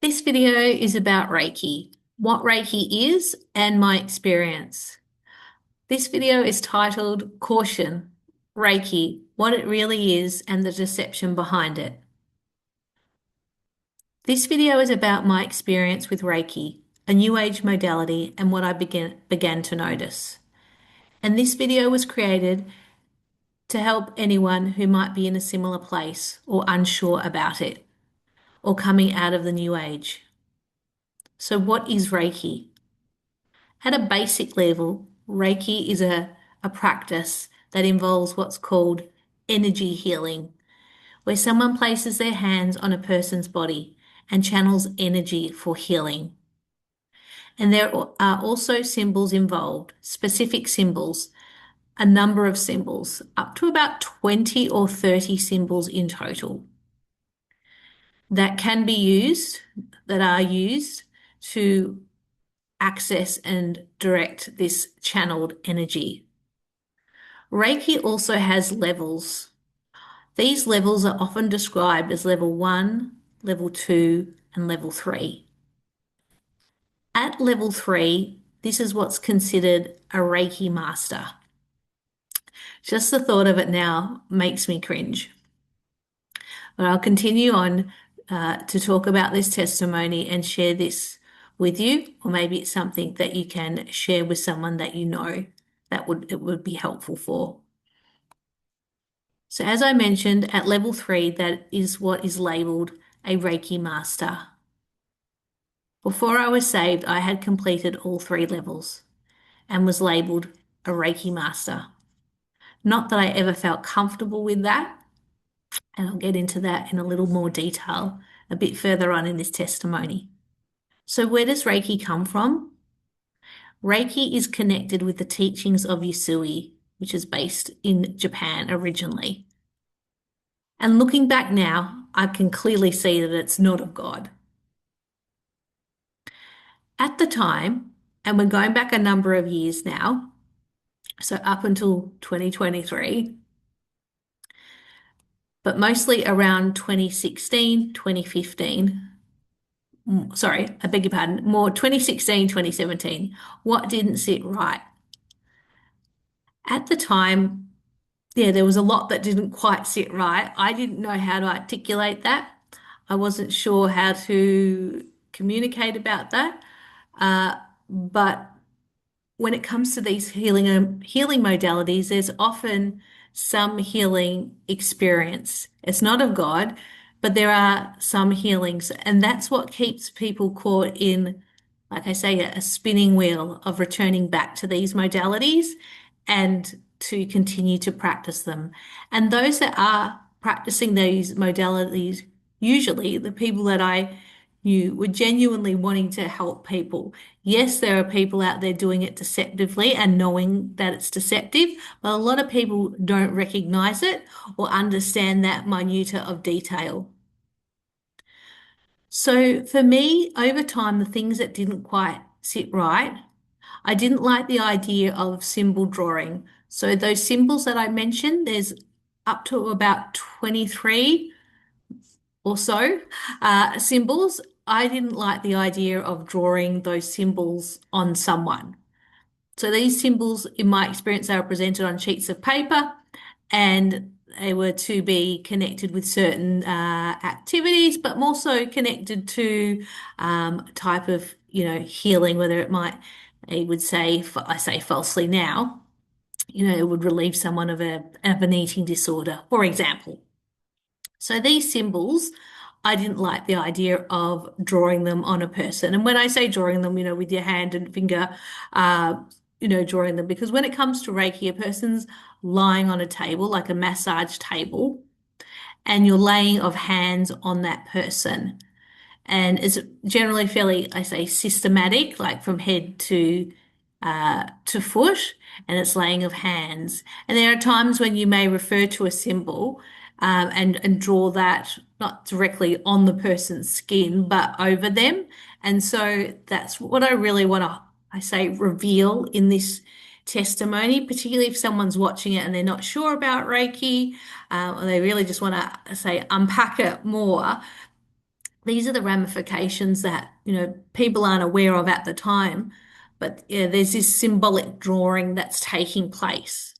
This video is about Reiki, what Reiki is, and my experience. This video is titled Caution, Reiki, what it really is and the deception behind it. This video is about my experience with Reiki, a new age modality, and what I began to notice. And this video was created to help anyone who might be in a similar place or unsure about it, or coming out of the new age. So, what is Reiki? At a basic level, Reiki is a practice that involves what's called energy healing, where someone places their hands on a person's body and channels energy for healing. And there are also symbols involved, specific symbols, a number of symbols, up to about 20 or 30 symbols in total, that can be used, that are used to access and direct this channeled energy. Reiki also has levels. These levels are often described as level 1, level 2, and level 3. At level 3, this is what's considered a Reiki master. Just the thought of it now makes me cringe. But I'll continue on to talk about this testimony and share this with you, or maybe it's something that you can share with someone that you know that it would be helpful for. So as I mentioned, at level 3, that is what is labeled a Reiki master. Before I was saved, I had completed all 3 levels and was labeled a Reiki master. Not that I ever felt comfortable with that, and I'll get into that in a little more detail a bit further on in this testimony. So where does Reiki come from? Reiki is connected with the teachings of Usui, which is based in Japan originally. And looking back now, I can clearly see that it's not of God. At the time, and we're going back a number of years now, so up until 2023, but mostly around 2016, 2015, sorry, I beg your pardon, more 2016, 2017, what didn't sit right? At the time, yeah, there was a lot that didn't quite sit right. I didn't know how to articulate that. I wasn't sure how to communicate about that. But when it comes to these healing modalities, there's often some healing experience. It's not of God, but there are some healings, and that's what keeps people caught in, like I say, a spinning wheel of returning back to these modalities and to continue to practice them. And those that are practicing these modalities, usually the people that I knew were genuinely wanting to help people. Yes, there are people out there doing it deceptively and knowing that it's deceptive, but a lot of people don't recognize it or understand that minutia of detail. So for me, over time, the things that didn't quite sit right, I didn't like the idea of symbol drawing. So those symbols that I mentioned, there's up to about 23 or so symbols. I didn't like the idea of drawing those symbols on someone. So these symbols, in my experience, they were presented on sheets of paper and they were to be connected with certain activities, but more so connected to type of, healing, whether it might, they would say, I say falsely now, it would relieve someone of an eating disorder, for example. So these symbols, I didn't like the idea of drawing them on a person. And when I say drawing them, with your hand and finger, drawing them, because when it comes to Reiki, a person's lying on a table, like a massage table, and you're laying of hands on that person. And it's generally fairly, I say, systematic, like from head to foot, and it's laying of hands. And there are times when you may refer to a symbol and draw that not directly on the person's skin, but over them. And so that's what I really want to, I say, reveal in this testimony, particularly if someone's watching it and they're not sure about Reiki, or they really just want to say unpack it more. These are the ramifications that, people aren't aware of at the time, but yeah, there's this symbolic drawing that's taking place.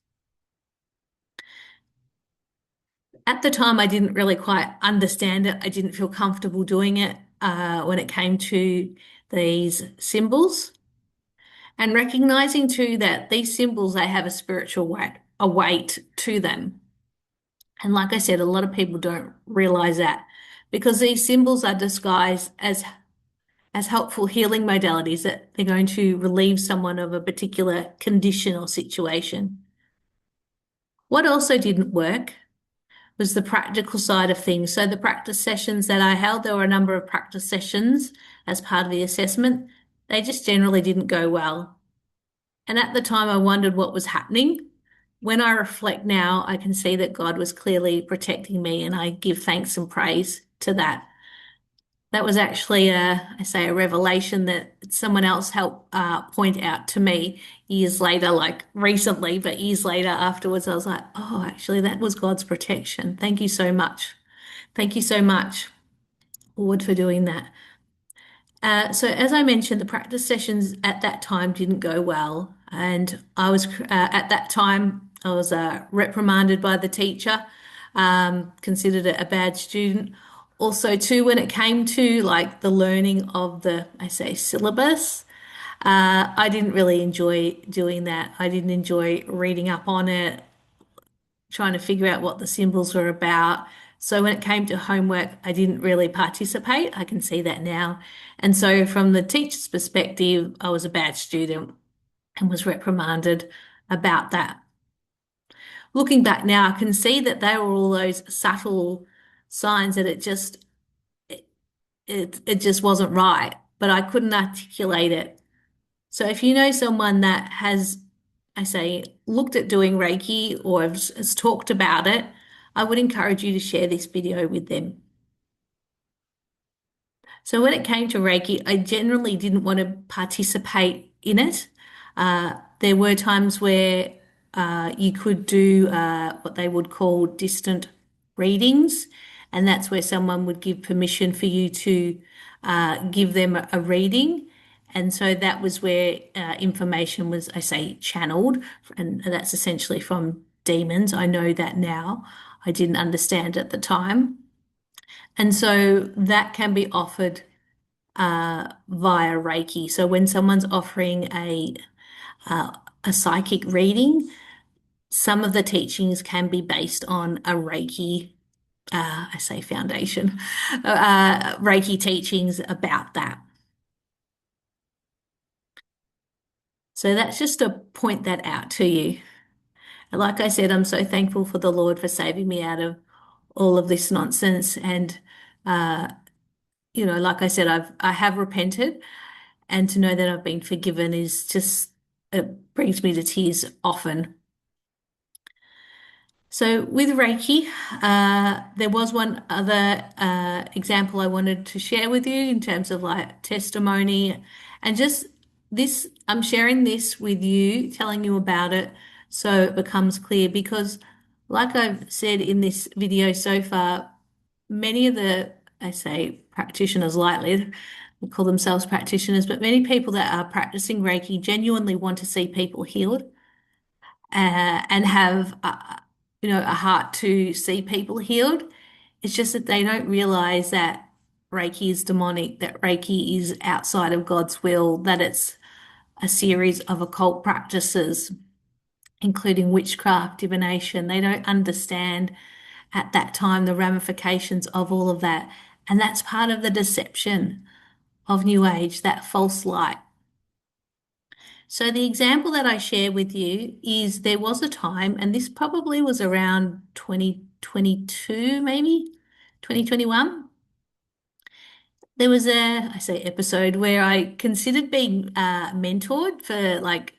At the time, I didn't really quite understand it. I didn't feel comfortable doing it when it came to these symbols. And recognizing too that these symbols, they have a spiritual weight, a weight to them. And like I said, a lot of people don't realize that because these symbols are disguised as helpful healing modalities that they're going to relieve someone of a particular condition or situation. What also didn't work was the practical side of things. So the practice sessions that I held, there were a number of practice sessions as part of the assessment. They just generally didn't go well. And at the time, I wondered what was happening. When I reflect now, I can see that God was clearly protecting me, and I give thanks and praise to that. That was actually a revelation that someone else helped point out to me years later, like recently, but years later afterwards, I was like, oh, actually, that was God's protection. Thank you so much. Thank you so much, Lord, for doing that. So, as I mentioned, the practice sessions at that time didn't go well. And at that time, I was reprimanded by the teacher, considered a bad student. Also, too, when it came to like the learning of syllabus, I didn't really enjoy doing that. I didn't enjoy reading up on it, trying to figure out what the symbols were about. So when it came to homework, I didn't really participate. I can see that now. And so from the teacher's perspective, I was a bad student and was reprimanded about that. Looking back now, I can see that they were all those subtle signs that it just wasn't right, but I couldn't articulate it. So if you know someone that has, looked at doing Reiki or has talked about it, I would encourage you to share this video with them. So when it came to Reiki, I generally didn't want to participate in it. There were times where you could do what they would call distant readings, and that's where someone would give permission for you to give them a reading. And so that was where information was, channeled, and that's essentially from demons. I know that now. I didn't understand at the time. And so that can be offered via Reiki. So when someone's offering uh, a psychic reading, some of the teachings can be based on a Reiki, foundation, Reiki teachings about that. So that's just to point that out to you. And like I said, I'm so thankful for the Lord for saving me out of all of this nonsense. And uh, like I said, I have repented, and to know that I've been forgiven is just, it brings me to tears often. So with Reiki, there was one other example I wanted to share with you in terms of like testimony, and just this, I'm sharing this with you, telling you about it so it becomes clear because like I've said in this video so far, many of the, I say practitioners lightly, they call themselves practitioners, but many people that are practicing Reiki genuinely want to see people healed and have a heart to see people healed. It's just that they don't realize that Reiki is demonic, that Reiki is outside of God's will, that it's a series of occult practices, including witchcraft, divination. They don't understand at that time the ramifications of all of that. And that's part of the deception of New Age, that false light. So the example that I share with you is there was a time, and this probably was around 2022, maybe 2021. There was episode where I considered being mentored for like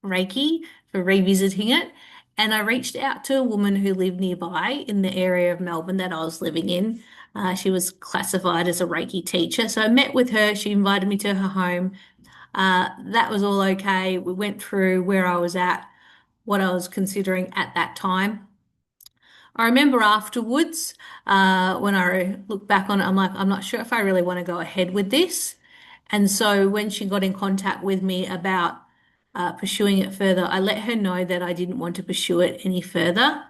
Reiki, for revisiting it. And I reached out to a woman who lived nearby in the area of Melbourne that I was living in. She was classified as a Reiki teacher. So I met with her. She invited me to her home. That was all okay. We went through where I was at, what I was considering at that time. I remember afterwards, when I look back on it, I'm like, I'm not sure if I really want to go ahead with this. And so when she got in contact with me about pursuing it further, I let her know that I didn't want to pursue it any further.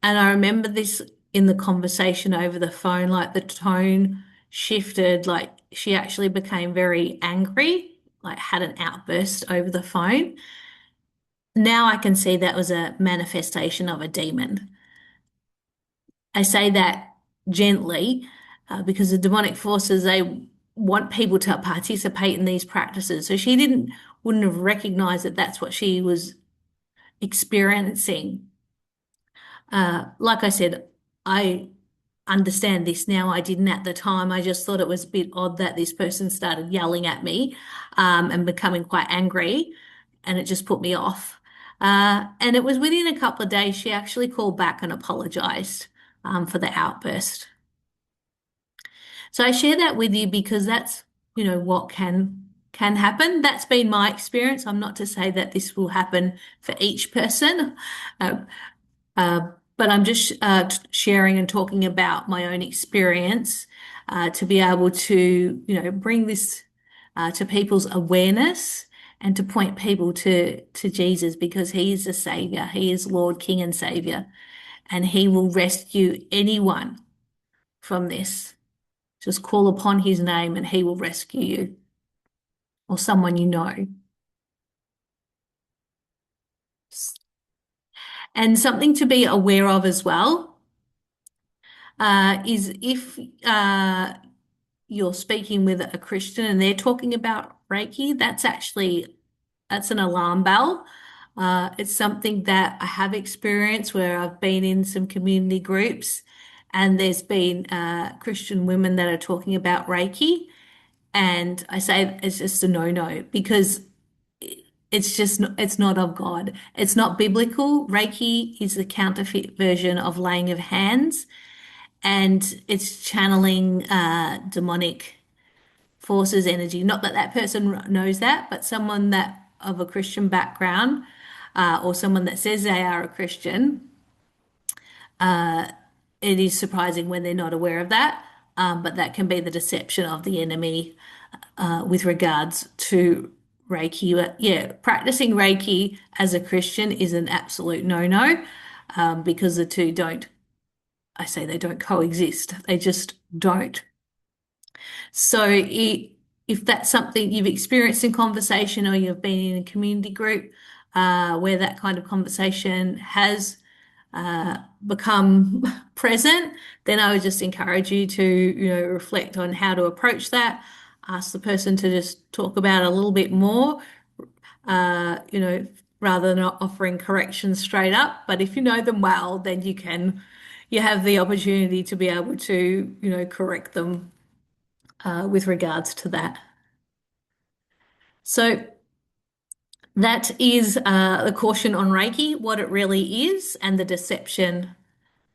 And I remember this in the conversation over the phone, like the tone shifted, like she actually became very angry, like had an outburst over the phone. Now I can see that was a manifestation of a demon. I say that gently because the demonic forces, they want people to participate in these practices. So she wouldn't have recognized that that's what she was experiencing. Like I said, I understand this now. I didn't at the time. I just thought it was a bit odd that this person started yelling at me and becoming quite angry, and it just put me off. And it was within a couple of days she actually called back and apologized for the outburst. So I share that with you because that's, what can happen. That's been my experience. I'm not to say that this will happen for each person. Uh, but I'm just sharing and talking about my own experience to be able to, bring this to people's awareness and to point people to Jesus because He is the Savior. He is Lord, King, and Savior, and He will rescue anyone from this. Just call upon His name and He will rescue you or someone you know. And something to be aware of as well is if you're speaking with a Christian and they're talking about Reiki, that's an alarm bell. It's something that I have experienced where I've been in some community groups and there's been Christian women that are talking about Reiki. And I say it's just a no-no because it's not of God. It's not biblical. Reiki is the counterfeit version of laying of hands, and it's channeling demonic forces energy. Not that that person knows that, but someone that of a Christian background, or someone that says they are a Christian, it is surprising when they're not aware of that. But that can be the deception of the enemy with regards to Reiki. But yeah, practicing Reiki as a Christian is an absolute no-no, because the two don't, I say they don't coexist. They just don't. So if that's something you've experienced in conversation or you've been in a community group where that kind of conversation has become present, then I would just encourage you to, reflect on how to approach that. Ask the person to just talk about it a little bit more, uh, you know, rather than offering corrections straight up. But if you know them well, then you have the opportunity to be able to, correct them with regards to that. So that is the caution on Reiki, what it really is, and the deception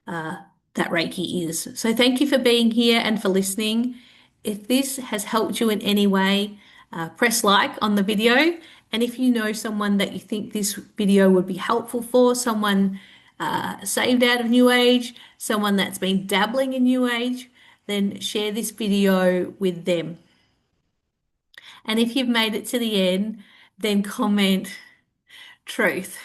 that Reiki is. So thank you for being here and for listening. If this has helped you in any way, press like on the video. And if you know someone that you think this video would be helpful for, someone saved out of New Age, someone that's been dabbling in New Age, then share this video with them. And if you've made it to the end, then comment truth.